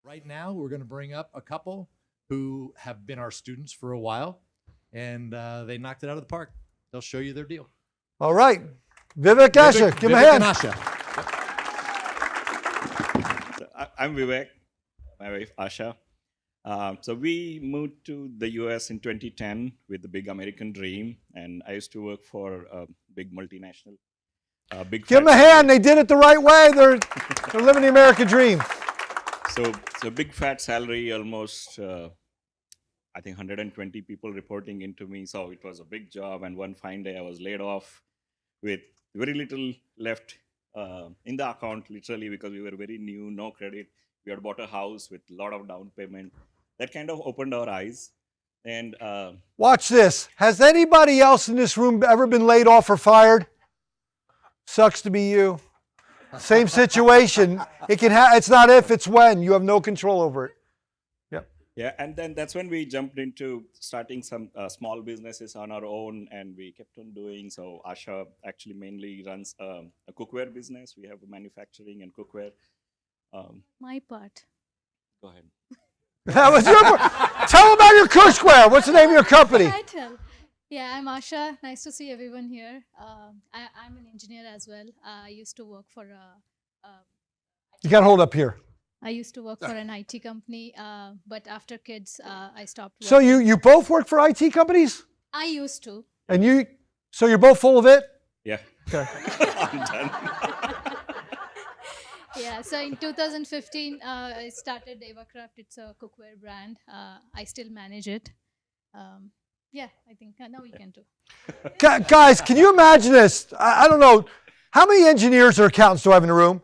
Right now, we're going to bring up a couple who have been our students for a while, and they knocked it out of the park. They'll show you their deal. All right. Vivek, Asha, give him a hand. Vivek and Asha. I'm Vivek, my wife Asha. So we moved to the US in 2010 with the big American dream, and I used to work for a big multinational. Give them a hand. They did it the right way. They're living the American dream. So big fat salary, almost I think 120 people reporting into me. So it was a big job. And one fine day I was laid off with very little left in the account, literally, because we were very new, no credit. We had bought a house with a lot of down payment. That kind of opened our eyes. And watch this. Has anybody else in this room ever been laid off or fired? Sucks to be you. Same situation. It's not if, it's when. You have no control over it. Yep. Yeah, and then that's when we jumped into starting some small businesses on our own, and we kept on doing. So Asha actually mainly runs a cookware business. We have manufacturing and cookware. My part. Go ahead. That was your part. Tell about your cookware. What's the name of your company? Yeah, I'm Asha. Nice to see everyone here. I'm an engineer as well. I used to work for You got to hold up here. I used to work for an IT company, but after kids, I stopped working. So you both work for IT companies? I used to. And so you're both full of it? Yeah. Okay. I'm done. Yeah, so in 2015, I started EvaCraft. It's a cookware brand. I still manage it. Yeah, I think now we can do. Guys, can you imagine this? I don't know. How many engineers or accountants do I have in the room?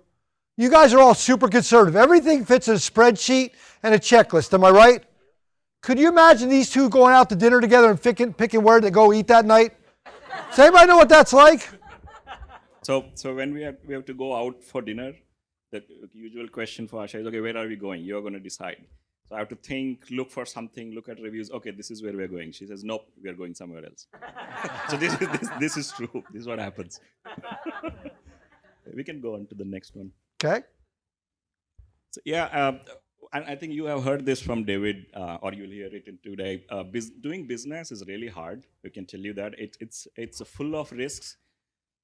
You guys are all super conservative. Everything fits in a spreadsheet and a checklist. Am I right? Could you imagine these two going out to dinner together and picking where to go eat that night? Does anybody know what that's like? So when we have to go out for dinner, the usual question for Asha is, okay, where are we going? You're going to decide. So I have to think, look for something, look at reviews. Okay, this is where we're going. She says, nope, we are going somewhere else. So this is true. This is what happens. We can go on to the next one. Okay. So yeah, and I think you have heard this from David, or you'll hear it in today. Doing business is really hard. We can tell you that. It's full of risks.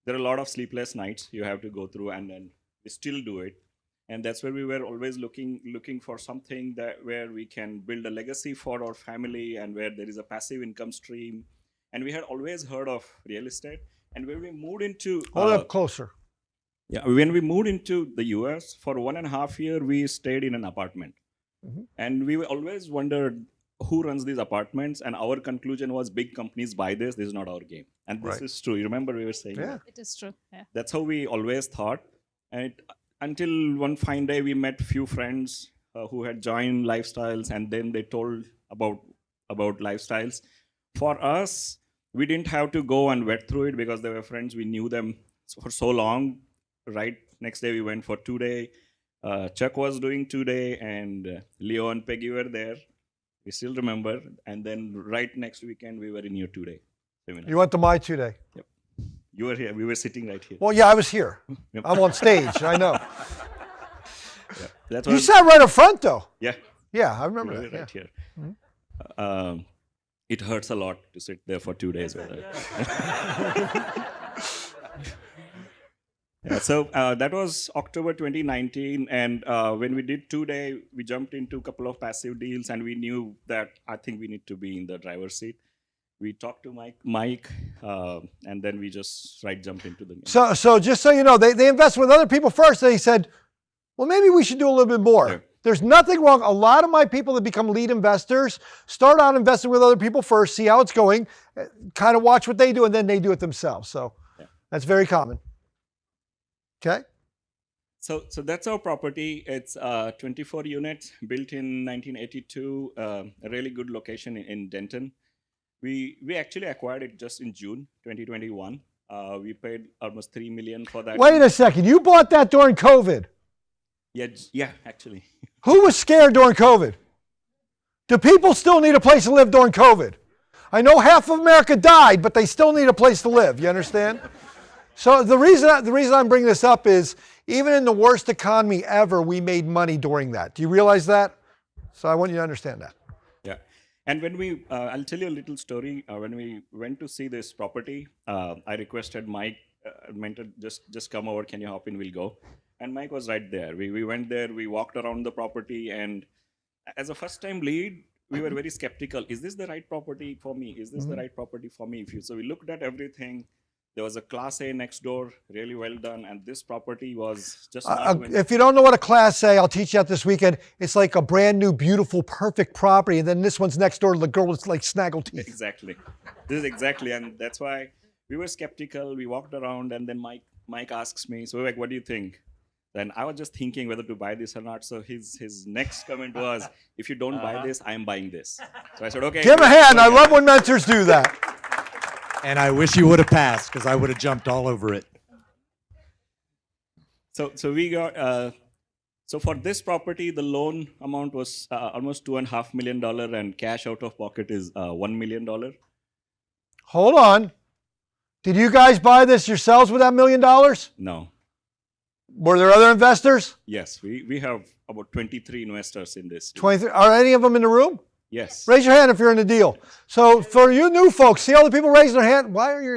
There are a lot of sleepless nights you have to go through, and then we still do it. And that's where we were always looking for something where we can build a legacy for our family and where there is a passive income stream. And we had always heard of real estate. And when we moved into... Hold up closer. Yeah, when we moved into the US, for 1.5 years, we stayed in an apartment. Mm-hmm. And we always wondered who runs these apartments. And our conclusion was big companies buy this. This is not our game. And this is true. You remember we were saying that? It is true. Yeah. That's how we always thought. And until one fine day, we met few friends who had joined Lifestyles, and then they told about Lifestyles. For us, we didn't have to go and vet through it because they were friends. We knew them for so long. Right next day, we went for 2-day. Chuck was doing 2-day, and Leo and Peggy were there. We still remember. And then right next weekend, we were in your 2-day seminar. You went to my 2-day? Yep. You were here. We were sitting right here. Well, yeah, I was here. Yep. I'm on stage. I know. Yeah, you sat right up front, though. Yeah. Yeah, I remember that. Right here. Mm-hmm. It hurts a lot to sit there for 2 days. Yeah, so that was October 2019. And when we did 2-day, we jumped into a couple of passive deals. And we knew that I think we need to be in the driver's seat. We talked to Mike, and then we just jumped into the game. So just so you know, they invest with other people first. They said, well, maybe we should do a little bit more. Yeah. There's nothing wrong. A lot of my people that become lead investors start out investing with other people first, see how it's going, kind of watch what they do, and then they do it themselves. So that's very common. Okay. So that's our property. It's 24 units, built in 1982, a really good location in Denton. We actually acquired it just in June 2021. We paid almost $3 million for that. Wait a second. You bought that during COVID? Yeah, actually. Who was scared during COVID? Do people still need a place to live during COVID? I know half of America died, but they still need a place to live. You understand? So the reason I'm bringing this up is Even in the worst economy ever, we made money during that. Do you realize that? So I want you to understand that. Yeah. And when we, I'll tell you a little story. When we went to see this property, I requested Mike, mentor, just come over. Can you hop in? We'll go. And Mike was right there. We went there. We walked around the property, and as a first-time lead, we were very skeptical. Is this the right property for me? Is this the right property for me? So we looked at everything. There was a Class A next door, really well done, and this property was just not even- if you don't know what a Class A, I'll teach you that this weekend. It's like a brand new, beautiful, perfect property, and then this one's next door to the girl with like snaggle teeth. Exactly. This is exactly, and that's why we were skeptical. We walked around, and then Mike asks me, so Vivek, what do you think? Then I was just thinking whether to buy this or not. So his next comment was, if you don't buy this, I'm buying this. So I said, okay. Give him a hand. I love when mentors do that. And I wish you would have passed because I would have jumped all over it. So we got, so for this property, the loan amount was almost $2.5 million, and cash out of pocket is $1 million. Hold on. Did you guys buy this yourselves with that $1 million? No. Were there other investors? Yes, we have about 23 investors in this. 23. Are any of them in the room? Yes. Raise your hand if you're in the deal. So for you new folks, see all the people raising their hand? Why are you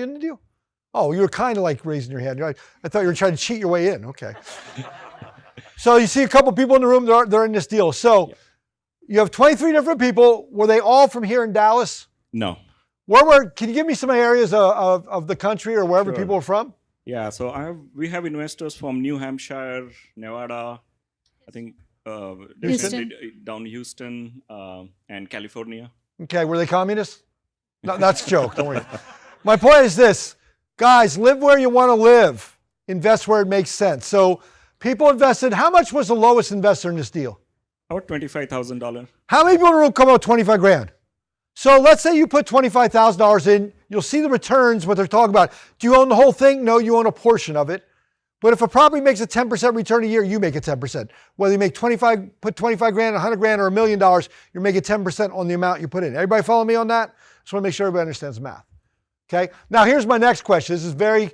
in the deal? Oh, you were kind of like raising your hand. I thought you were trying to cheat your way in. Okay. So you see a couple people in the room, they're in this deal. So you have 23 different people. Were they all from here in Dallas? No. Can you give me some areas of the country or wherever people are from? Yeah, so we have investors from New Hampshire, Nevada, I think definitely down Houston and California. Okay, were they communists? No, that's a joke, don't worry. My point is this, guys, live where you want to live. Invest where it makes sense. So people invested, how much was the lowest investor in this deal? About $25,000. How many people in the room come out 25 grand? So let's say you put $25,000 in, you'll see the returns, what they're talking about. Do you own the whole thing? No, you own a portion of it. But if a property makes a 10% return a year, you make a 10%. Whether you put 25 grand, 100 grand, or $1 million, you're making 10% on the amount you put in. Everybody follow me on that? Just want to make sure everybody understands the math. Okay? Now here's my next question. This is very,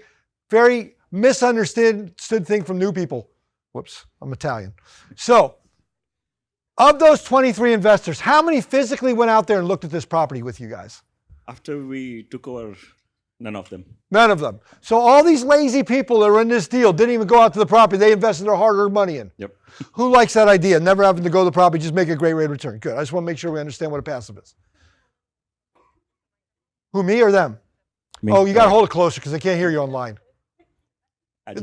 very misunderstood thing from new people. Whoops, I'm Italian. So, of those 23 investors, how many physically went out there and looked at this property with you guys? After we took over, none of them. None of them. So all these lazy people that are in this deal didn't even go out to the property. They invested their hard-earned money in. Yep. Who likes that idea? Never having to go to the property, just make a great rate of return. Good. I just want to make sure we understand what a passive is. Who, me or them? Me. Oh, you got to hold it closer because they can't hear you online.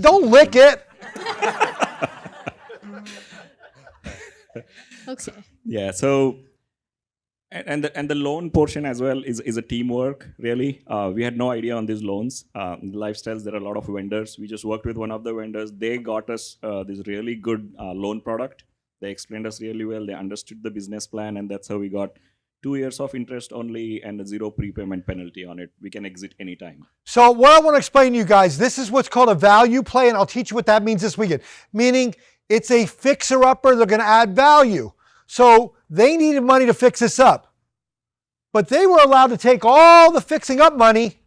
Don't lick it. Okay. Yeah, so and the loan portion as well is a teamwork, really. We had no idea on these loans. Lifestyles, there are a lot of vendors. We just worked with one of the vendors. They got us this really good loan product. They explained us really well. They understood the business plan, and that's how we got 2 years of interest only and a 0 prepayment penalty on it. We can exit anytime. So what I want to explain to you guys, this is what's called a value play, and I'll teach you what that means this weekend. Meaning it's a fixer-upper. They're going to add value. So they needed money to fix this up. But they were allowed to take all the fixing up money,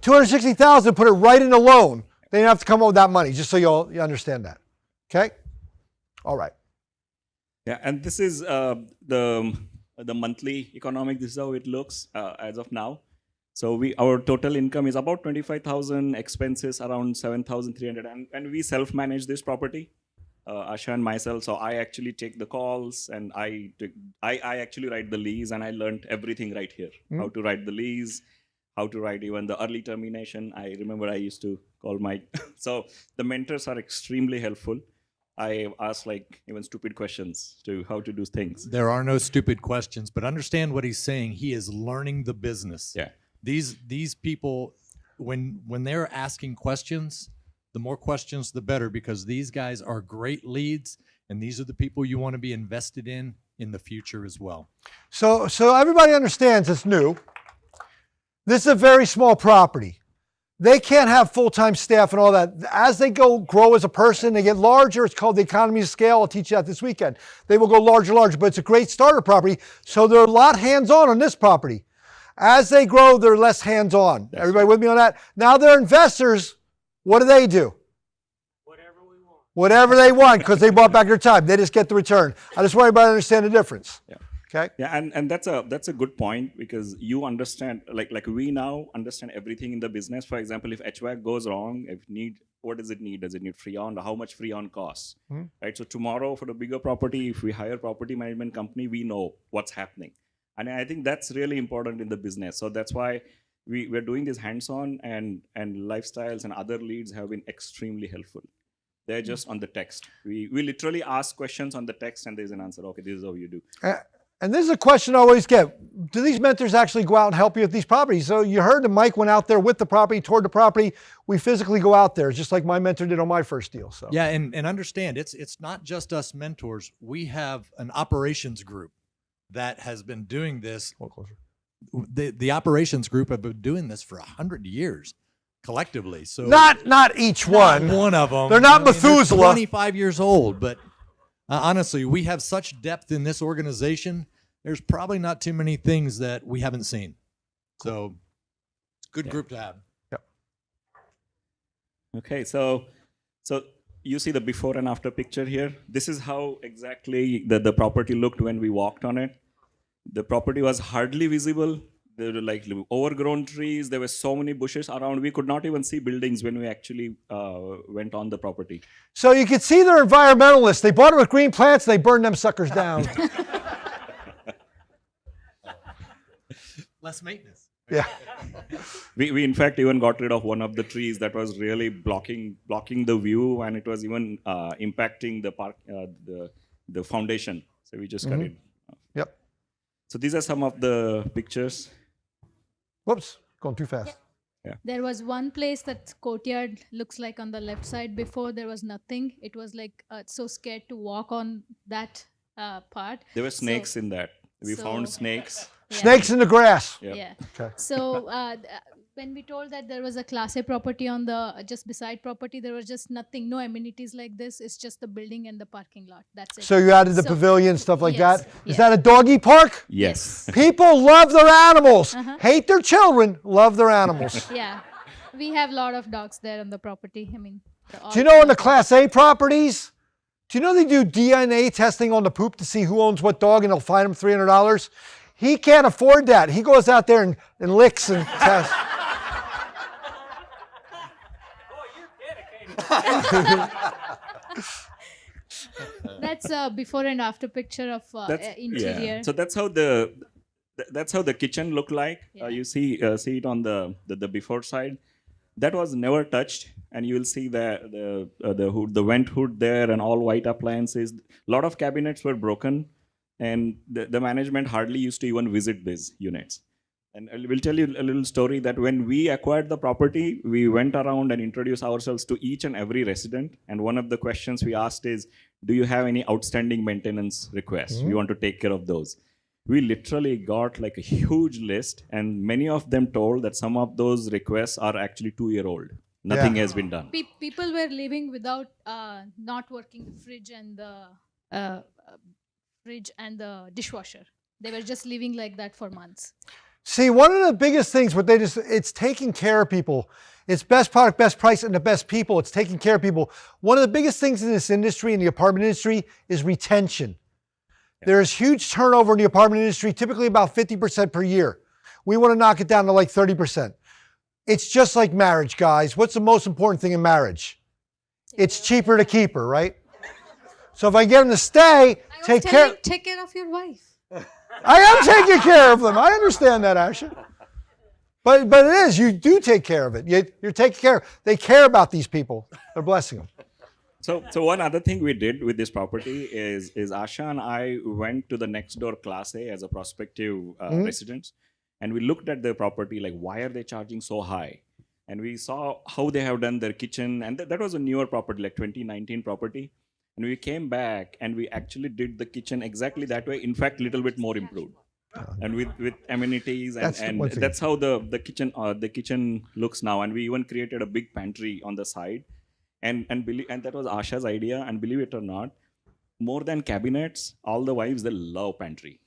$260,000, put it right in a loan. They didn't have to come up with that money, just so you understand that. Okay? All right. Yeah, and this is the monthly economic. This is how it looks as of now. So our total income is about 25,000, expenses around 7,300, and we self-manage this property, Asha and myself. So I actually take the calls, and I actually write the lease, and I learned everything right here. How to write the lease, how to write even the early termination. I remember I used to call Mike. So the mentors are extremely helpful. I ask like even stupid questions to how to do things. There are no stupid questions, but understand what he's saying. He is learning the business. Yeah. These people, when they're asking questions, the more questions, the better, because these guys are great leads, and these are the people you want to be invested in the future as well. So everybody understands it's new. This is a very small property. They can't have full-time staff and all that. As they grow as a person, they get larger. It's called the economy of scale. I'll teach you that this weekend. They will go larger, but it's a great starter property. So they're a lot hands-on this property. As they grow, they're less hands-on. Everybody with me on that? Now they're investors. What do? Whatever they want because they bought back their time. They just get the return. I just want everybody to understand the difference. Yeah. Okay? Yeah, and that's a good point because you understand, like we now understand everything in the business. For example, if HVAC goes wrong, what does it need? Does it need Freon? How much Freon costs? Right. So tomorrow, for the bigger property, if we hire property management company, we know what's happening, and I think that's really important in the business. So that's why we're doing this hands-on, and lifestyles and other leads have been extremely helpful. They're just on the text. We literally ask questions on the text, and there's an answer. Okay, this is how you do. And this is a question I always get. Do these mentors actually go out and help you with these properties? So you heard that Mike went out there with the property, toward the property. We physically go out there, just like my mentor did on my first deal. So Yeah, and understand, it's not just us mentors. We have an operations group that has been doing this. The operations group have been doing this for 100 years collectively. So not each one. One of them. They're not they're Methuselah. 25 years old, but honestly, we have such depth in this organization. There's probably not too many things that we haven't seen. So it's a good group to have. Okay, so you see the before and after picture here. This is how exactly the property looked when we walked on it. The property was hardly visible. There were like overgrown trees. There were so many bushes around. We could not even see buildings when we actually went on the property. So you can see they're environmentalists. They bought it with green plants, and they burned them suckers down. Less maintenance. Yeah. We in fact even got rid of one of the trees that was really blocking the view, and it was even impacting the park, the foundation. So we just cut it. Yep. So these are some of the pictures. Whoops, going too fast. There was one place that courtyard looks like on the left side. Before there was nothing. It was like so scared to walk on that part. There were snakes in that. We found so- snakes. Yeah. Snakes in the grass. Yep. Yeah. Okay. So when we told that there was a Class A property on the just beside property, there was just nothing, no amenities like this. It's just the building and the parking lot. That's it. So you added the So- pavilion, stuff like Yes, that. yeah. Is that a doggy park? Yes. People love their animals. Uh-huh. Hate their children, love their animals. Yeah, we have a lot of dogs there on the property. I mean, Do you know on the Class A properties, do you know they do DNA testing on the poop to see who owns what dog, and they'll fine him $300? He can't afford that. He goes out there and licks and tests. That's a before and after picture of interior. Yeah. So that's how the kitchen looked like. Yeah. You see it on the before side. That was never touched, and you will see the hood, the vent hood there, and all white appliances. A lot of cabinets were broken, and the management hardly used to even visit these units. And I will tell you a little story that when we acquired the property, we went around and introduced ourselves to each and every resident. And one of the questions we asked is, do you have any outstanding maintenance requests? We want to take care of those. We literally got like a huge list, and many of them told that some of those requests are actually 2-year-old. Nothing has been done. People were living without not working the fridge and the dishwasher. They were just living like that for months. See, one of the biggest things, it's taking care of people. It's best product, best price, and the best people. It's taking care of people. One of the biggest things in this industry, in the apartment industry, is retention. There's huge turnover in the apartment industry, typically about 50% per year. We want to knock it down to like 30%. It's just like marriage, guys. What's the most important thing in marriage? It's cheaper to keep her, right? So if I get them to stay, take care of your wife. I am taking care of them. I understand that, Asha. But it is, you do take care of it. You're taking care of, they care about these people. They're blessing them. So one other thing we did with this property is Asha and I went to the next door Class A as a prospective residents, and we looked at their property, like why are they charging so high? And we saw how they have done their kitchen, and that was a newer property, like 2019 property. And we came back and we actually did the kitchen exactly that way. In fact, a little bit more improved, and with amenities, and that's how the kitchen looks now. And we even created a big pantry on the side. And that was Asha's idea, and believe it or not, more than cabinets, all the wives, they love pantry.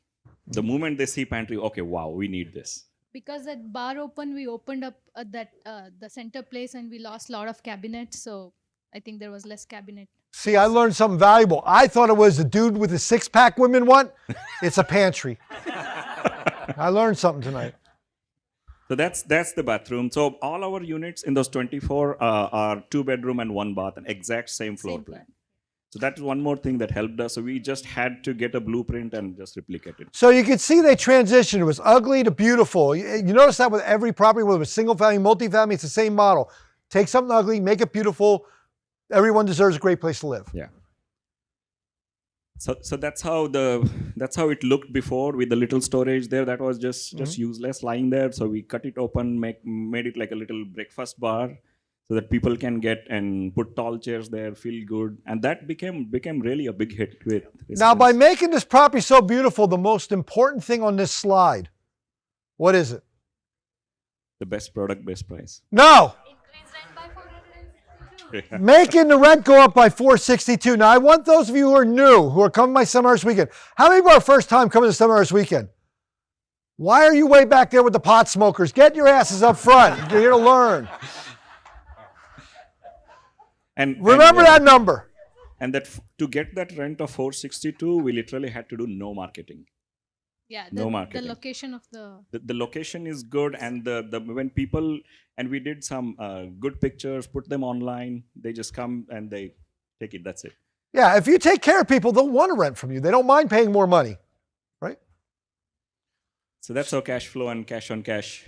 The moment they see pantry, okay, wow, we need this. Because that bar opened, we opened up the center place, and we lost a lot of cabinets. So I think there was less cabinet. See, I learned something valuable. I thought it was the dude with the six-pack women want. It's a pantry. I learned something tonight. So that's the bathroom. So all our units in those 24 are 2-bedroom and 1 bath, an exact same floor Same plan. plan. So that's one more thing that helped us. So we just had to get a blueprint and just replicate it. So you could see they transitioned. It was ugly to beautiful. You notice that with every property, whether it's single family, multifamily, it's the same model. Take something ugly, make it beautiful. Everyone deserves a great place to live. Yeah. So that's how it looked before with the little storage there. That was just useless lying there. So we cut it open, made it like a little breakfast bar, so that people can get and put tall chairs there, feel good, and that became really a big hit with. Now, by making this property so beautiful, the most important thing on this slide, what is it? The best product, best price. No. Making the rent go up by $462. Now, I want those of you who are new, who are coming to my seminar this weekend. How many of you are first time coming to seminar this weekend? Why are you way back there with the pot smokers? Get your asses up front. You're here to learn. And remember that number. And to get that rent of $462, we literally had to do no marketing. Yeah, No marketing. The location of the location is good, and the when people, and we did some good pictures, put them online, they just come and they take it. That's it. Yeah, if you take care of people, they'll want to rent from you. They don't mind paying more money, right? So that's our cash flow and cash on cash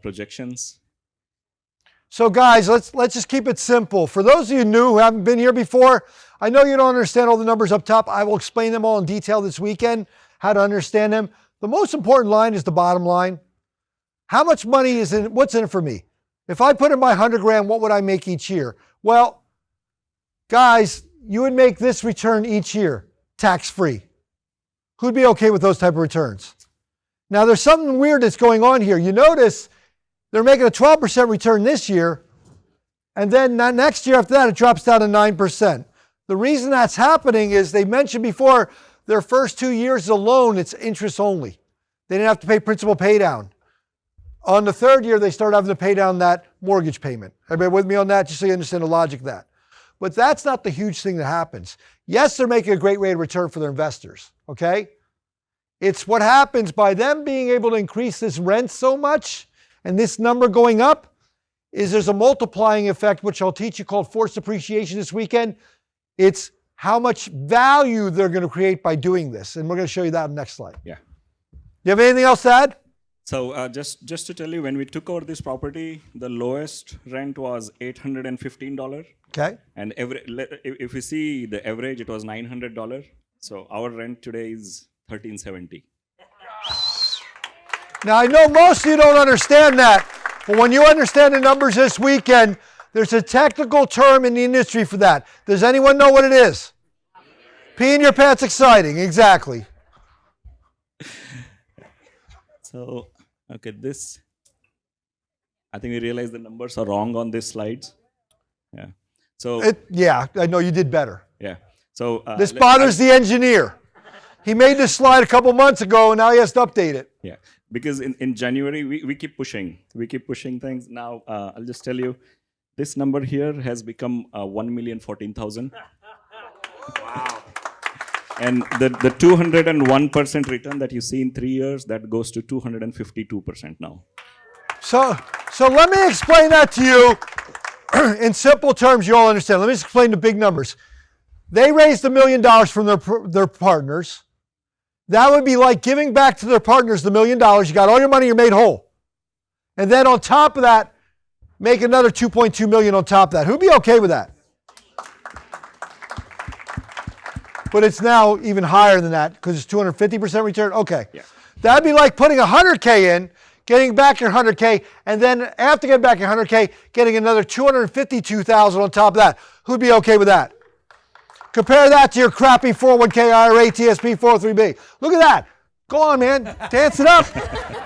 projections. So guys, let's just keep it simple. For those of you new who haven't been here before, I know you don't understand all the numbers up top. I will explain them all in detail this weekend, how to understand them. The most important line is the bottom line. How much money is in, what's in it for me? If I put in my 100 grand, what would I make each year? Well, guys, you would make this return each year, tax-free. Who'd be okay with those type of returns? Now, there's something weird that's going on here. You notice they're making a 12% return this year, and then next year after that, it drops down to 9%. The reason that's happening is they mentioned before, their first 2 years alone, it's interest only. They didn't have to pay principal pay down. On the third year, they start having to pay down that mortgage payment. Everybody with me on that, just so you understand the logic of that. But that's not the huge thing that happens. Yes, they're making a great rate of return for their investors, okay? It's what happens by them being able to increase this rent so much and this number going up is there's a multiplying effect, which I'll teach you, called forced appreciation this weekend. It's how much value they're going to create by doing this. And we're going to show you that on the next slide. Yeah. You have anything else to add? So just to tell you, when we took over this property, the lowest rent was $815. Okay. And if you see the average, it was $900. So our rent today is $1,370. Now, I know most of you don't understand that, but when you understand the numbers this weekend, there's a technical term in the industry for that. Does anyone know what it is? Pee in your pants exciting, exactly. So, okay, this, I think we realized the numbers are wrong on these slides. Yeah. So, yeah, I know you did better. yeah. So, This bothers the engineer. He made this slide a couple months ago, and now he has to update it. Yeah, because in January, we keep pushing. We keep pushing things. Now, I'll just tell you, this number here has become 1,014,000. Wow. And the 201% return that you see in 3 years, that goes to 252% now. So let me explain that to you in simple terms you all understand. Let me explain the big numbers. They raised $1 million from their partners. That would be like giving back to their partners the $1 million. You got all your money, you're made whole. And then on top of that, make another $2.2 million on top of that. Who'd be okay with that? But it's now even higher than that because it's 250% return. Okay. Yeah. That'd be like putting 100K in, getting back your 100K, and then after getting back your 100K, getting another 252,000 on top of that. Who'd be okay with that? Compare that to your crappy 401K, IRA, TSP, 403B. Look at that. Go on, man. Dance it up.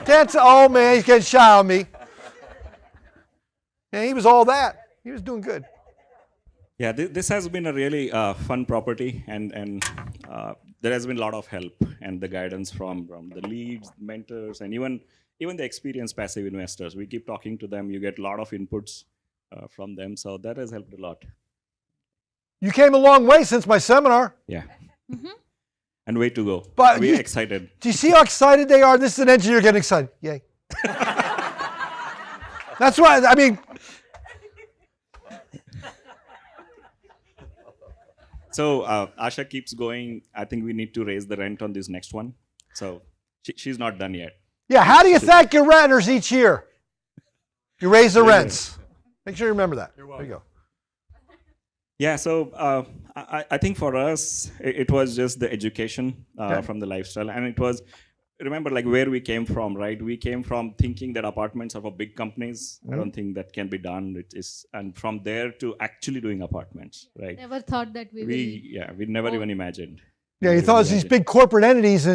Dance. Oh, man, he's getting shy on me. And he was all that. He was doing good. Yeah, this has been a really fun property, and there has been a lot of help and the guidance from the leads, mentors, and even the experienced passive investors. We keep talking to them. You get a lot of inputs from them, so that has helped a lot. You came a long way since my seminar. Yeah. And way to go. But We're you- excited. Do you see how excited they are? This is an engineer getting excited. Yay. That's why, I mean, So Asha keeps going. I think we need to raise the rent on this next one. So she's not done yet. yeah, how do you thank your renters each year? You raise the rents. Make sure you remember that. There you go. Yeah, so I think for us, it was just the education Okay. from the lifestyle. And it was, remember, like where we came from, right? We came from thinking that apartments are for big companies. I don't think that can be done. It is, and from there to actually doing apartments, right? Never thought that We never even imagined. Yeah, you thought it was these big corporate entities,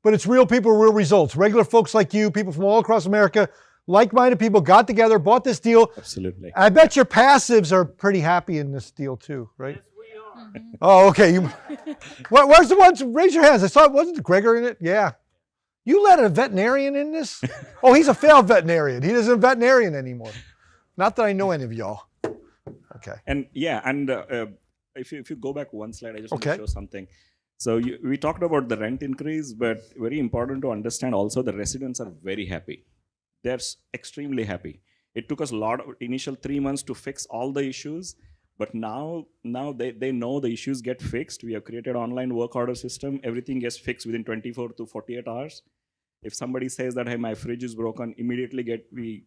but it's real people, real results. Regular folks like you, people from all across America, like-minded people got together, bought this deal. Absolutely. I bet your passives are pretty happy in this deal too, right? Oh, okay. Where's the ones? Raise your hands. I saw it. Wasn't Gregor in it? Yeah. You let a veterinarian in this? Oh, he's a failed veterinarian. He isn't a veterinarian anymore. Not that I know any of y'all. Okay. And yeah, and if you go back one slide, I just want Okay. to show something. So we talked about the rent increase, but very important to understand also the residents are very happy. They're extremely happy. It took us a lot of initial 3 months to fix all the issues, but now they know the issues get fixed. We have created online work order system. Everything gets fixed within 24 to 48 hours. If somebody says that, hey, my fridge is broken, immediately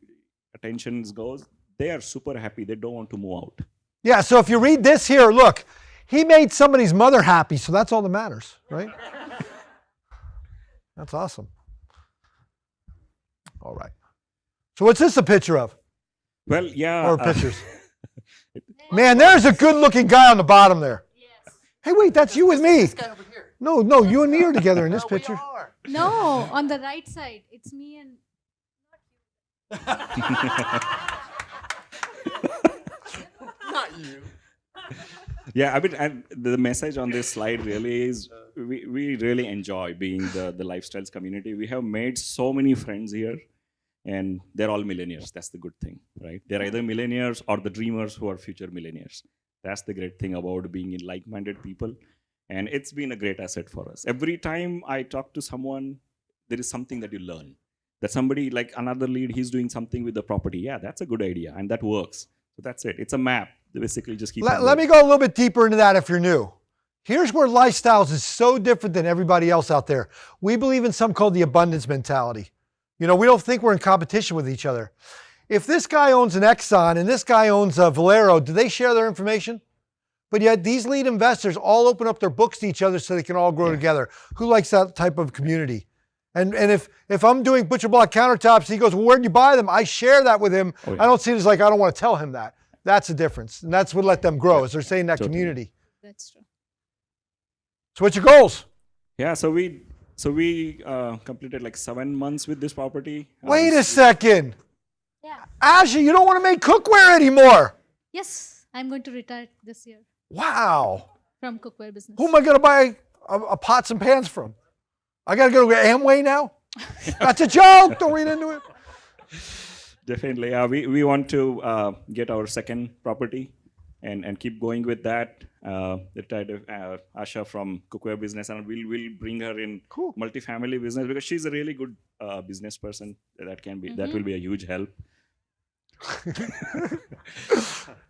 attention goes. They are super happy. They don't want to move out. Yeah, so if you read this here, look, he made somebody's mother happy, so that's all that matters, right? That's awesome. All right. So what's this a picture of? Well, yeah. Or pictures? Man, there's a good-looking guy on the bottom there. Hey, wait, that's you with me. This guy over here. No, you and me are together in this No, we picture. are. No, on the right side, it's me and Not you. Yeah, I mean, and the message on this slide really is we really enjoy being the lifestyles community. We have made so many friends here, and they're all millionaires. That's the good thing, right? They're either millionaires or the dreamers who are future millionaires. That's the great thing about being in like-minded people, and it's been a great asset for us. Every time I talk to someone, there is something that you learn. That somebody, like another lead, he's doing something with the property. Yeah, that's a good idea, and that works. So that's it. It's a map. They basically just keep. Let me go a little bit deeper into that if you're new. Here's where lifestyles is so different than everybody else out there. We believe in something called the abundance mentality. You know, we don't think we're in competition with each other. If this guy owns an Exxon and this guy owns a Valero, do they share their information? But yet these lead investors all open up their books to each other so they can all grow together. Who likes that type of community? And if I'm doing butcher block countertops, he goes, well, where'd you buy them? I share that with him. Oh, yeah. I don't see it as like, I don't want to tell him that. That's the difference. And that's what let them grow, is they're saying that Totally. community. that's true. So what's your goals? Yeah, so we completed like 7 months with this property. Wait a second. Yeah. Asha, you don't want to make cookware anymore. Yes, I'm going to retire this year Wow. from cookware business. Who am I going to buy a pots and pans from? I got to go to Amway now? That's a joke. Don't read into it. Definitely. We want to get our second property and keep going with that. Retired Asha from cookware business, and we'll bring her in Cool. multifamily business because she's a really good business person. That will be a huge help.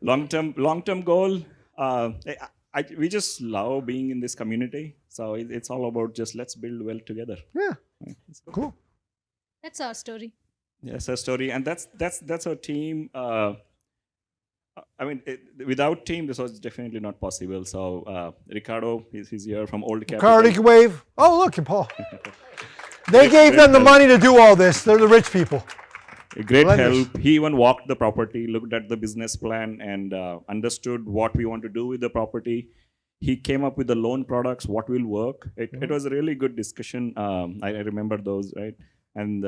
Long-term goal. We just love being in this community. So it's all about just let's build well together. Yeah. Cool. That's our story. Yes, a story, and that's our team. I mean, without team, this was definitely not possible. So Ricardo, he's here from Old Capital. Cardi can wave. Oh, look, and Paul. They gave them the money to do all this. They're the rich people. A great Tremendous. help. He even walked the property, looked at the business plan, and understood what we want to do with the property. He came up with the loan products, what will work. It was a really good discussion. I remember those, right? And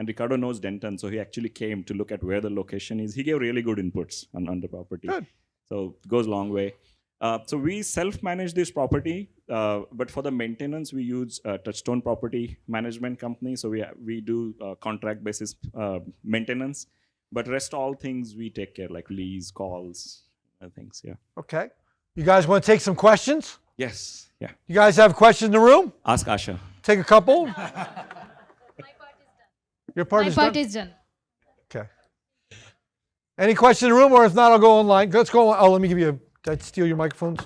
Ricardo knows Denton, so he actually came to look at where the location is. He gave really good inputs on the property. Good. So it goes a long way. So we self-manage this property, but for the maintenance, we use Touchstone Property Management Company. So we do contract basis maintenance, but rest all things we take care, like lease, calls, things. Yeah. Okay. You guys want to take some questions? Yes. Yeah. You guys have questions in the room? Ask Asha. Take a couple. Your part My is part done? is done. Okay. Any questions in the room, or if not, I'll go online. Let's go. Oh, let me give you did I steal your microphones?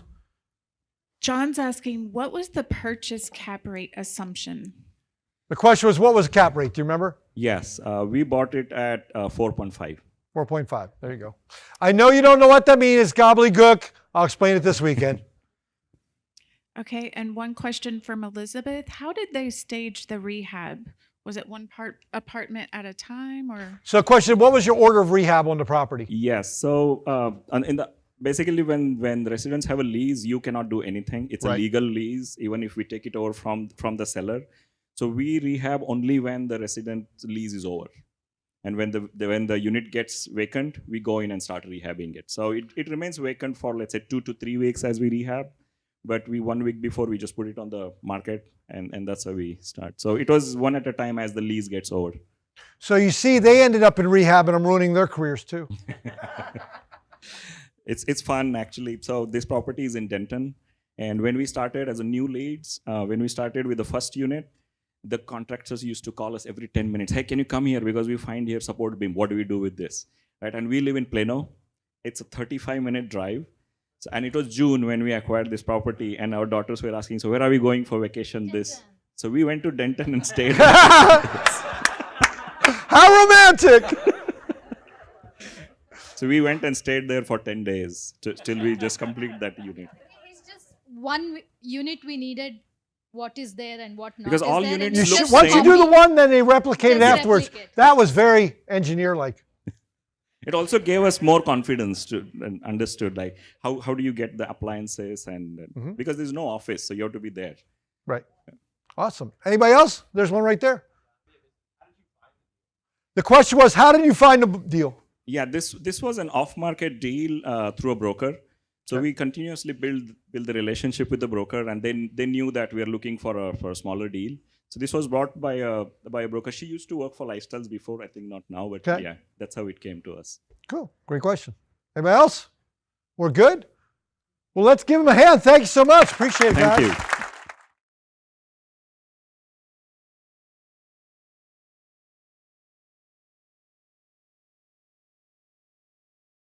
John's asking, what was the purchase cap rate assumption? The question was, what was the cap rate? Do you remember? Yes. We bought it at 4.5. 4.5. There you go. I know you don't know what that means. It's gobbledygook. I'll explain it this weekend. Okay, and one question from Elizabeth. How did they stage the rehab? Was it one apartment at a time, or? So, question: what was your order of rehab on the property? Yes. So basically, when the residents have a lease, you cannot do anything. It's Right. a legal lease, even if we take it over from the seller. So we rehab only when the resident's lease is over, and when the unit gets vacant, we go in and start rehabbing it. So it remains vacant for, let's say, 2 to 3 weeks as we rehab, but 1 week before we just put it on the market, and that's how we start. So it was one at a time as the lease gets over. So you see, they ended up in rehab, and I'm ruining their careers too. It's fun, actually. So this property is in Denton, and when we started as a new leads, when we started with the first unit, the contractors used to call us every 10 minutes. Hey, can you come here, because we find here support beam. What do we do with this? Right? And we live in Plano. It's a 35-minute drive. So, and it was June when we acquired this property, and our daughters were asking, so where are we going for vacation this? So we went to Denton and stayed. How romantic! So we went and stayed there for 10 days till we just complete that unit. It's just one unit we needed. What is there and what not? Because is all there, and units it's look just Once you do the one, then they replicate it Just afterwards. replicate. That was very engineer-like. It also gave us more confidence to and understood, like how do you get the appliances, and because there's no office, so you have to be there. Right. Awesome. Anybody else? There's one right there. The question was, how did you find the deal? Yeah, this was an off-market deal through a broker. So we continuously build the relationship with the broker, and then they knew that we are looking for a smaller deal. So this was brought by a broker. She used to work for Lifestyles before, I think not now, but Okay. yeah, that's how it came to us. Cool. Great question. Anybody else? We're good? Well, let's give him a hand. Thank you so much. Appreciate it, guys. Thank you.